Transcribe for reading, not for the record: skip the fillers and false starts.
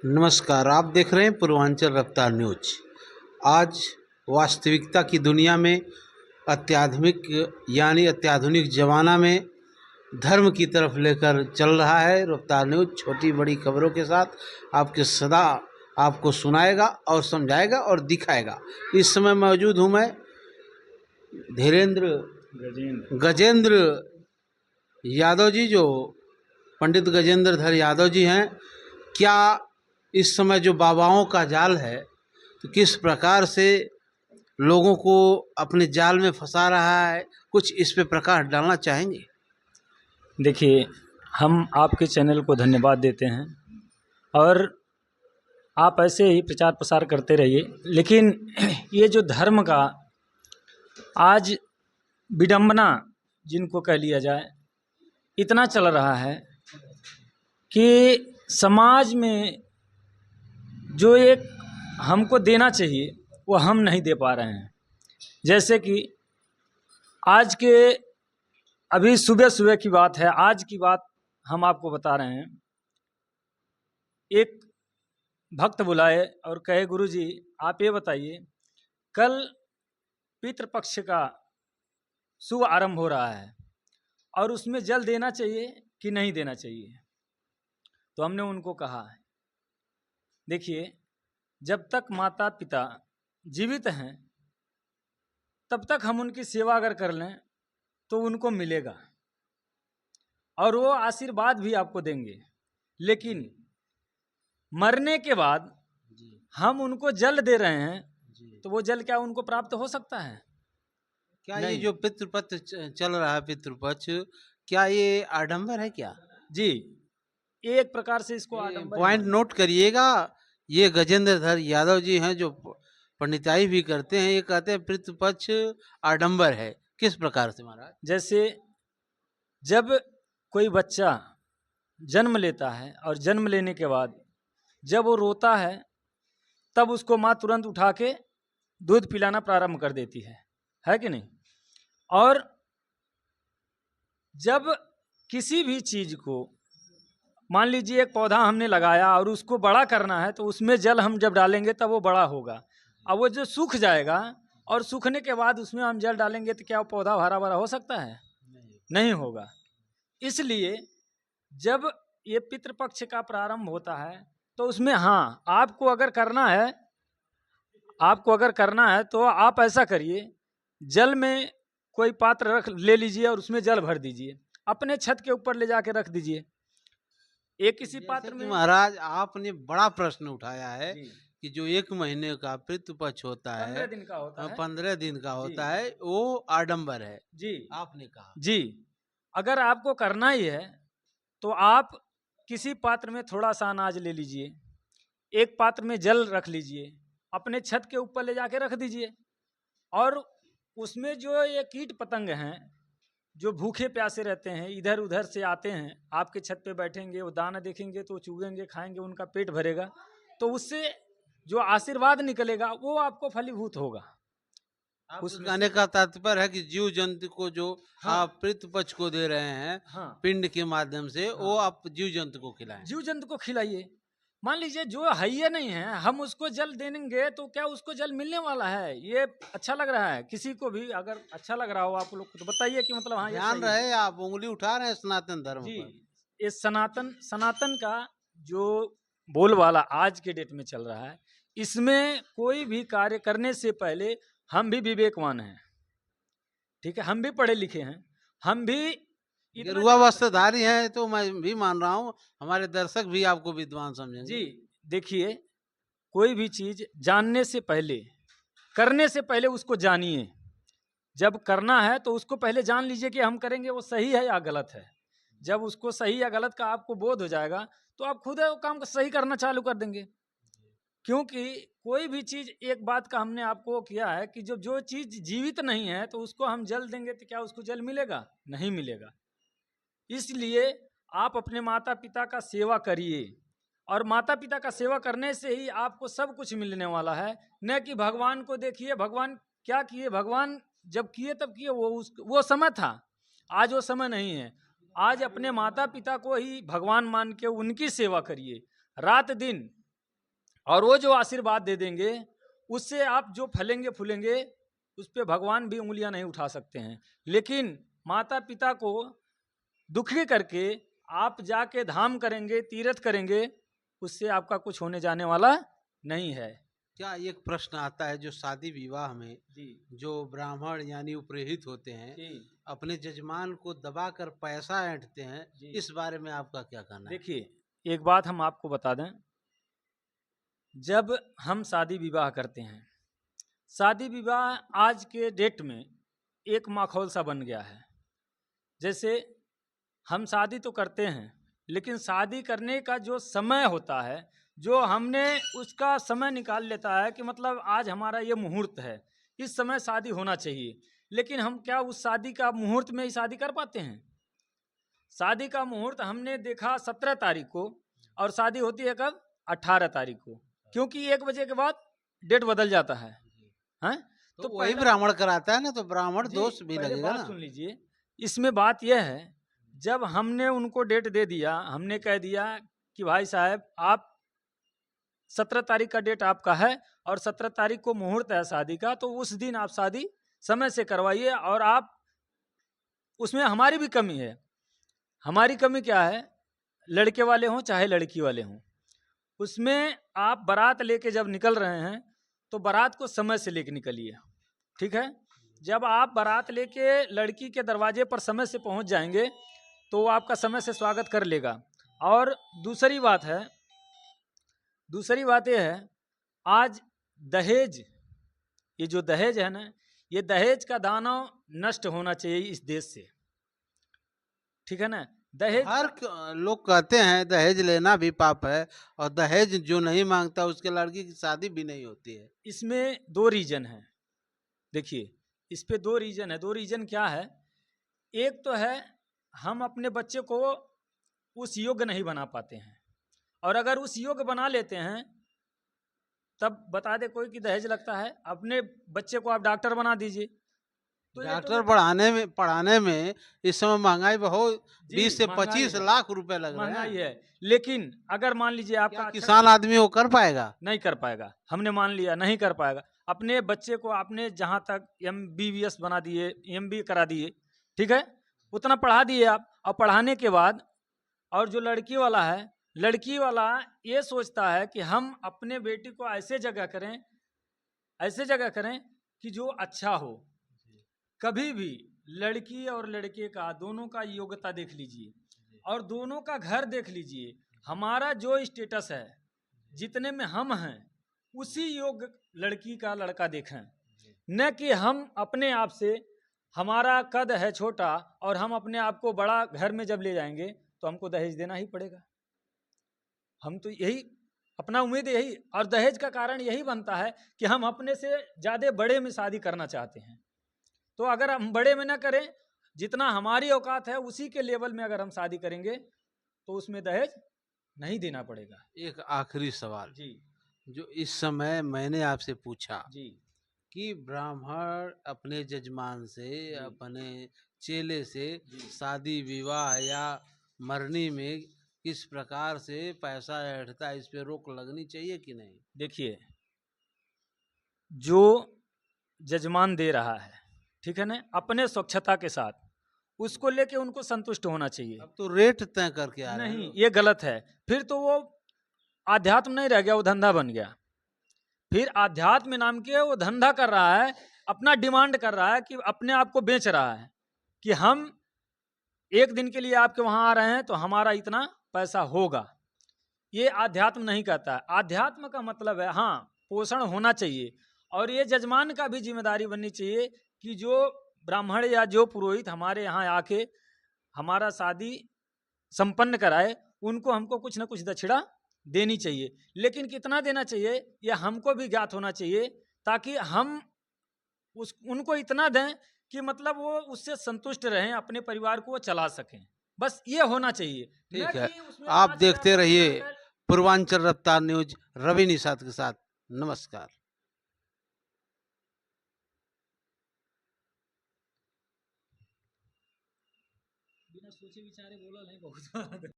नमस्कार, आप देख रहे हैं पूर्वांचल रफ्तार न्यूज। आज वास्तविकता की दुनिया में अत्याधुनिक ज़माना में धर्म की तरफ लेकर चल रहा है रफ्तार न्यूज। छोटी बड़ी खबरों के साथ आपके सदा आपको सुनाएगा और समझाएगा और दिखाएगा। इस समय मौजूद हूँ मैं धीरेन्द्र गजेंद्र यादव जी, जो पंडित गजेंद्र धर यादव जी हैं। क्या इस समय जो बाबाओं का जाल है, तो किस प्रकार से लोगों को अपने जाल में फंसा रहा है, कुछ इस पे प्रकाश डालना चाहेंगे? देखिए, हम आपके चैनल को धन्यवाद देते हैं और आप ऐसे ही प्रचार प्रसार करते रहिए। लेकिन ये जो धर्म का आज विडंबना जिनको कह लिया जाए, इतना चल रहा है कि समाज में जो एक हमको देना चाहिए वो हम नहीं दे पा रहे हैं। जैसे कि आज के अभी सुबह सुबह की बात है, आज की बात हम आपको बता रहे हैं। एक भक्त बुलाए और कहे, गुरुजी आप ये बताइए, कल पितृपक्ष का शुभ आरंभ हो रहा है और उसमें जल देना चाहिए कि नहीं देना चाहिए। तो हमने उनको कहा, देखिए, जब तक माता पिता जीवित हैं तब तक हम उनकी सेवा अगर कर लें तो उनको मिलेगा और वो आशीर्वाद भी आपको देंगे। लेकिन मरने के बाद हम उनको जल दे रहे हैं तो वो जल क्या उनको प्राप्त हो सकता है? क्या ये जो पितृपक्ष चल रहा है, पितृपक्ष, क्या ये आडंबर है क्या? जी, एक प्रकार से इसको आडंबर पॉइंट नोट करिएगा। ये गजेंद्र धर यादव जी हैं, जो पंडिताई भी करते हैं। ये कहते हैं पितृपक्ष आडंबर है। किस प्रकार से महाराज? जैसे जब कोई बच्चा जन्म लेता है और जन्म लेने के बाद जब वो रोता है तब उसको माँ तुरंत उठा के दूध पिलाना प्रारंभ कर देती है कि नहीं? और जब किसी भी चीज को, मान लीजिए एक पौधा हमने लगाया और उसको बड़ा करना है तो उसमें जल हम जब डालेंगे तब वो बड़ा होगा। अब वो जो सूख जाएगा और सूखने के बाद उसमें हम जल डालेंगे तो क्या वो पौधा हरा भरा हो सकता है? नहीं होगा। इसलिए जब ये पितृपक्ष का प्रारंभ होता है तो उसमें आपको अगर करना है तो आप ऐसा करिए, जल में कोई पात्र ले लीजिए और उसमें जल भर दीजिए, अपने छत के ऊपर ले जाके रख दीजिए। एक किसी पात्र में। महाराज, आपने बड़ा प्रश्न उठाया है कि जो 1 महीने का पितृपक्ष होता है, 15 दिन का होता है, 15 दिन का होता है, वो आडंबर है जी आपने कहा। जी, अगर आपको करना ही है तो आप किसी पात्र में थोड़ा सा अनाज ले लीजिए, एक पात्र में जल रख लीजिए, अपने छत के ऊपर ले जाके रख दीजिए और उसमें जो ये कीट पतंग हैं जो भूखे प्यासे रहते हैं, इधर उधर से आते हैं, आपके छत पे बैठेंगे, वो दाना देखेंगे तो चुगेंगे, खाएंगे, उनका पेट भरेगा, तो उससे जो आशीर्वाद निकलेगा वो आपको फलीभूत होगा। उस कहने का तात्पर्य है कि जीव जंतु को जो आप पितृपक्ष को दे रहे हैं, पिंड के माध्यम से, वो आप जीव जंतु को खिलाएं। जीव जंतु को खिलाइए। मान लीजिए जो है नहीं है, हम उसको जल देंगे तो क्या उसको जल मिलने वाला है? ये अच्छा लग रहा है किसी को भी? अगर अच्छा लग रहा हो आप लोग को तो बताइए कि मतलब ध्यान रहे, आप उंगली उठा रहे हैं सनातन धर्म जी पर। इस सनातन का जो बोलबाला आज के डेट में चल रहा है, इसमें कोई भी कार्य करने से पहले हम भी विवेकवान हैं, ठीक है, हम भी पढ़े लिखे हैं, हम भी गेरुआ वस्त्रधारी हैं, तो मैं भी मान रहा हूँ हमारे दर्शक भी आपको विद्वान समझेंगे। जी देखिए, कोई भी चीज जानने से पहले, करने से पहले उसको जानिए। जब करना है तो उसको पहले जान लीजिए कि हम करेंगे वो सही है या गलत है। जब उसको सही या गलत का आपको बोध हो जाएगा तो आप खुद वो काम को सही करना चालू कर देंगे। क्योंकि कोई भी चीज, एक बात का हमने आपको किया है कि जो चीज जीवित नहीं है तो उसको हम जल देंगे तो क्या उसको जल मिलेगा? नहीं मिलेगा। इसलिए आप अपने माता पिता का सेवा करिए और माता पिता का सेवा करने से ही आपको सब कुछ मिलने वाला है। न कि भगवान को देखिए, भगवान क्या किए, भगवान जब किए तब किए, वो समय था, आज वो समय नहीं है। आज अपने माता पिता को ही भगवान मान के उनकी सेवा करिए, रात दिन और वो जो आशीर्वाद दे देंगे उससे आप जो फलेंगे फूलेंगे उस पे भगवान भी उंगलियां नहीं उठा सकते हैं। लेकिन माता पिता को दुखी करके आप जाके धाम करेंगे, तीर्थ करेंगे, उससे आपका कुछ होने जाने वाला नहीं है। क्या एक प्रश्न आता है, जो शादी विवाह में जी जो ब्राह्मण यानी उपरेहित होते हैं जी अपने जजमान को दबाकर पैसा ऐंठते हैं, जी। इस बारे में आपका क्या कहना है? देखिए, एक बात हम आपको बता दें, जब हम शादी विवाह करते हैं, शादी विवाह आज के डेट में एक माहौल सा बन गया है। जैसे हम शादी तो करते हैं, लेकिन शादी करने का जो समय होता है, जो हमने उसका समय निकाल लेता है कि मतलब आज हमारा ये मुहूर्त है, इस समय शादी होना चाहिए, लेकिन हम क्या उस शादी का मुहूर्त में ही शादी कर पाते हैं? शादी का मुहूर्त हमने देखा 17 तारीख को और शादी होती है कब? 18 तारीख को, क्योंकि 1 बजे के बाद डेट बदल जाता है। हैं? तो तो वही पहला ब्राह्मण कराता है ना, तो ब्राह्मण जी, दोष भी पहले लगेगा बात ना। सुन लीजिए। इसमें बात यह है, जब हमने उनको डेट दे दिया, हमने कह दिया कि भाई साहब आप 17 तारीख का डेट आपका है और 17 तारीख को मुहूर्त है शादी का, तो उस दिन आप शादी समय से करवाइए। और आप उसमें हमारी भी कमी है। हमारी कमी क्या है? लड़के वाले हों चाहे लड़की वाले हों, उसमें आप बारात लेके जब निकल रहे हैं तो बारात को समय से लेके निकलिए। ठीक है? जब आप बारात लेके लड़की के दरवाजे पर समय से पहुंच जाएंगे तो वो आपका समय से स्वागत कर लेगा। और दूसरी बात यह है, आज दहेज, ये जो दहेज है ना, ये दहेज का दानव नष्ट होना चाहिए इस देश से। ठीक है ना? दहेज हर लोग कहते हैं दहेज लेना भी पाप है, और दहेज जो नहीं मांगता उसके लड़की की शादी भी नहीं होती है। इसमें 2 रीजन है। देखिए, इस पे 2 रीजन है। 2 रीजन क्या है? एक तो है, हम अपने बच्चे को उस योग्य नहीं बना पाते हैं, और अगर उस योग्य बना लेते हैं तब बता दे कोई कि दहेज लगता है। अपने बच्चे को आप डॉक्टर बना दीजिए तो डॉक्टर ऑटोमेटिक पढ़ाने में इस समय महंगाई बहुत, जी 20 से महंगाई 25 है, लाख रुपए लग रहे महंगाई हैं। है। लेकिन अगर मान लीजिए क्या आपका अच्छा किसान आदमी वो कर पाएगा? नहीं कर पाएगा, हमने मान लिया नहीं कर पाएगा। अपने बच्चे को आपने जहाँ तक MBBS बना दिए, MBA करा दिए, ठीक है, उतना पढ़ा दिए आप। और पढ़ाने के बाद और जो लड़की वाला है, लड़की वाला ये सोचता है कि हम अपने बेटी को ऐसे जगह करें कि जो अच्छा हो। कभी भी लड़की और लड़के का दोनों का योग्यता देख लीजिए और दोनों का घर देख लीजिए। हमारा जो स्टेटस है, जितने में हम हैं, उसी योग्य लड़की का लड़का देखें, न कि हम अपने आप से, हमारा कद है छोटा और हम अपने आप को बड़ा घर में जब ले जाएंगे तो हमको दहेज देना ही पड़ेगा। हम तो यही अपना उम्मीद यही, और दहेज का कारण यही बनता है कि हम अपने से ज़्यादा बड़े में शादी करना चाहते हैं। तो अगर हम बड़े में ना करें, जितना हमारी औकात है उसी के लेवल में अगर हम शादी करेंगे तो उसमें दहेज नहीं देना पड़ेगा। एक आखिरी सवाल जी जो इस समय मैंने आपसे पूछा जी कि ब्राह्मण अपने जजमान से, जी अपने चेले से जी शादी विवाह या मरनी में किस प्रकार से पैसा ऐंठता है, इस पे रोक लगनी चाहिए कि नहीं? देखिए, जो जजमान दे रहा है, ठीक है ना, अपने स्वच्छता के साथ, उसको लेके उनको संतुष्ट होना चाहिए। अब तो रेट तय करके आ रहे हैं नहीं, लोग। ये गलत है। फिर तो वो आध्यात्म नहीं रह गया, वो धंधा बन गया। फिर आध्यात्म नाम के वो धंधा कर रहा है, अपना डिमांड कर रहा है कि अपने आप को बेच रहा है कि हम एक दिन के लिए आपके वहां आ रहे हैं तो हमारा इतना पैसा होगा। ये आध्यात्म नहीं कहता है। आध्यात्म का मतलब है, हाँ, पोषण होना चाहिए, और ये जजमान का भी जिम्मेदारी बननी चाहिए कि जो ब्राह्मण या जो पुरोहित हमारे यहाँ आके हमारा शादी संपन्न कराए, उनको हमको कुछ ना कुछ दक्षिणा देनी चाहिए। लेकिन कितना देना चाहिए यह हमको भी ज्ञात होना चाहिए, ताकि हम उनको इतना दें कि मतलब वो उससे संतुष्ट रहें, अपने परिवार को वो चला सकें। बस ये होना चाहिए, न ठीक है, कि उसमें आप 5,000 देखते रहिए 10,000 का। पूर्वांचल रफ्तार न्यूज रवि निषाद के साथ। नमस्कार। बिना सोचे विचारे बोला नहीं बहुत